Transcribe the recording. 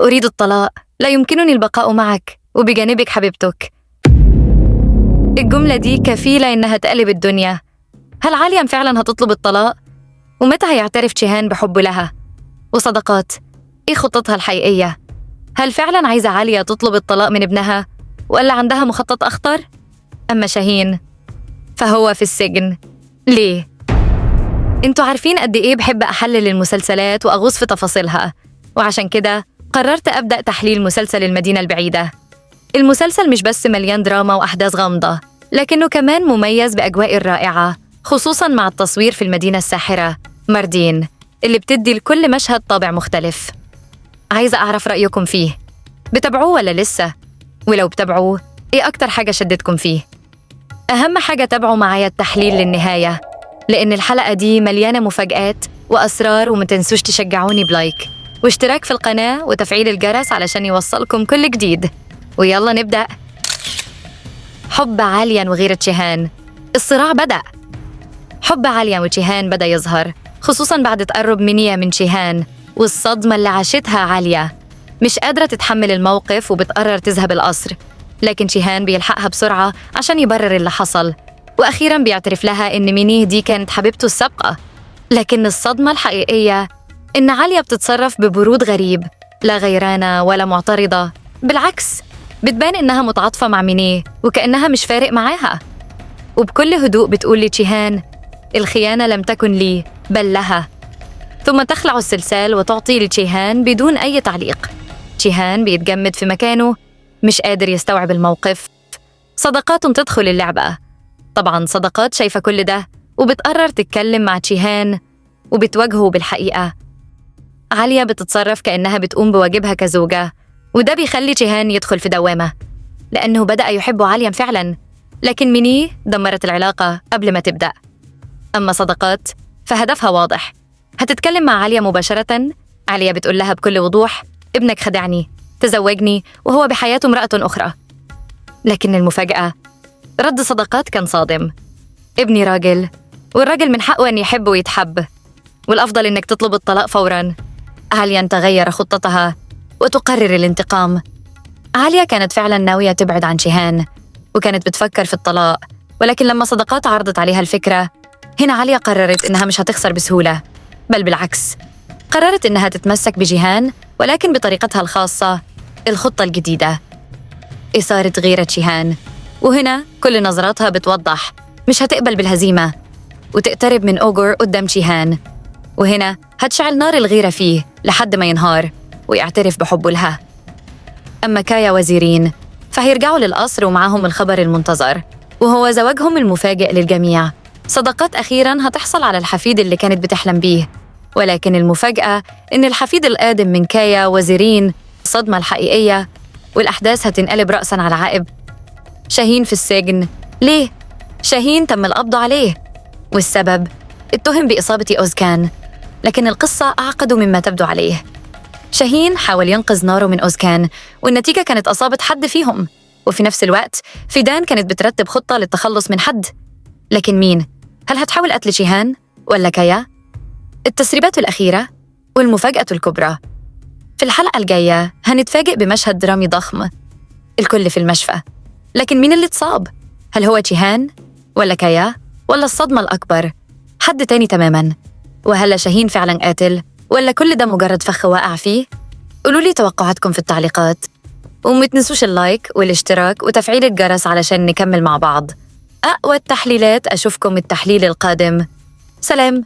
أريد الطلاق، لا يمكنني البقاء معك وبجانبك حبيبتك. الجملة دي كفيلة إنها تقلب الدنيا. هل عالية فعلا هتطلب الطلاق؟ ومتى هيعترف تشيهان بحبه لها؟ وصداقات، إيه خطتها الحقيقية؟ هل فعلا عايزة عالية تطلب الطلاق من ابنها؟ ولا عندها مخطط أخطر؟ أما شاهين فهو في السجن. ليه؟ انتوا عارفين قد إيه بحب أحلل المسلسلات وأغوص في تفاصيلها، وعشان كده قررت أبدأ تحليل مسلسل المدينة البعيدة. المسلسل مش بس مليان دراما وأحداث غامضة، لكنه كمان مميز بأجواء رائعة، خصوصاً مع التصوير في المدينة الساحرة ماردين اللي بتدي لكل مشهد طابع مختلف. عايزة أعرف رأيكم فيه، بتابعوه ولا لسه؟ ولو بتابعوه، إيه أكتر حاجة شدتكم فيه؟ أهم حاجة تابعوا معايا التحليل للنهاية، لأن الحلقة دي مليانة مفاجآت وأسرار، وما تنسوش تشجعوني بلايك واشتراك في القناة وتفعيل الجرس علشان يوصلكم كل جديد. ويلا نبدأ. حب عاليان وغيرة تشيهان. الصراع بدأ. حب عاليان وتشيهان بدأ يظهر، خصوصاً بعد تقرب منيا من تشيهان والصدمة اللي عاشتها عالية. مش قادرة تتحمل الموقف وبتقرر تذهب القصر، لكن تشيهان بيلحقها بسرعة عشان يبرر اللي حصل، وأخيراً بيعترف لها إن مينيه دي كانت حبيبته السابقة. لكن الصدمة الحقيقية إن عالية بتتصرف ببرود غريب، لا غيرانة ولا معترضة، بالعكس بتبان إنها متعاطفة مع مينيه وكأنها مش فارق معاها. وبكل هدوء بتقول لتشيهان الخيانة لم تكن لي بل لها، ثم تخلع السلسال وتعطي لتشيهان بدون أي تعليق. تشيهان بيتجمد في مكانه، مش قادر يستوعب الموقف. صداقات تدخل اللعبة. طبعاً صداقات شايفة كل ده وبتقرر تتكلم مع تشيهان وبتواجهه بالحقيقة. عالية بتتصرف كأنها بتقوم بواجبها كزوجة، وده بيخلي تشيهان يدخل في دوامة، لأنه بدأ يحب عالية فعلاً، لكن مينيه دمرت العلاقة قبل ما تبدأ. أما صداقات فهدفها واضح، هتتكلم مع عالية مباشرة. عالية بتقول لها بكل وضوح ابنك خدعني، تزوجني وهو بحياته امرأة أخرى. لكن المفاجأة، رد صداقات كان صادم. ابني راجل، والراجل من حقه أن يحب ويتحب، والأفضل إنك تطلب الطلاق فوراً. عالية تغير خطتها وتقرر الانتقام. عالية كانت فعلاً ناوية تبعد عن تشيهان وكانت بتفكر في الطلاق، ولكن لما صداقات عرضت عليها الفكرة، هنا عالية قررت إنها مش هتخسر بسهولة، بل بالعكس قررت إنها تتمسك بجيهان، ولكن بطريقتها الخاصة. الخطة الجديدة إثارة غيرة تشيهان، وهنا كل نظراتها بتوضح مش هتقبل بالهزيمة وتقترب من أوغور قدام تشيهان، وهنا هتشعل نار الغيرة فيه لحد ما ينهار ويعترف بحبه لها. أما كايا وزيرين فهيرجعوا للقصر ومعاهم الخبر المنتظر، وهو زواجهم المفاجئ للجميع. صداقات أخيراً هتحصل على الحفيد اللي كانت بتحلم بيه، ولكن المفاجأة إن الحفيد القادم من كايا وزيرين الصدمة الحقيقية، والأحداث هتنقلب رأساً على عقب. شاهين في السجن. ليه؟ شاهين تم القبض عليه، والسبب اتهم بإصابة أوزكان، لكن القصة أعقد مما تبدو عليه. شاهين حاول ينقذ نارو من أوزكان، والنتيجة كانت أصابة حد فيهم، وفي نفس الوقت فيدان كانت بترتب خطة للتخلص من حد. لكن مين؟ هل هتحاول قتل تشيهان ولا كايا؟ التسريبات الأخيرة والمفاجأة الكبرى. في الحلقة الجاية هنتفاجئ بمشهد درامي ضخم، الكل في المشفى، لكن مين اللي اتصاب؟ هل هو تشيهان ولا كايا ولا الصدمة الأكبر حد تاني تماماً؟ وهل شاهين فعلاً قاتل ولا كل ده مجرد فخ واقع فيه؟ قولوا لي توقعاتكم في التعليقات، وما تنسوش اللايك والاشتراك وتفعيل الجرس علشان نكمل مع بعض أقوى التحليلات. أشوفكم التحليل القادم. سلام.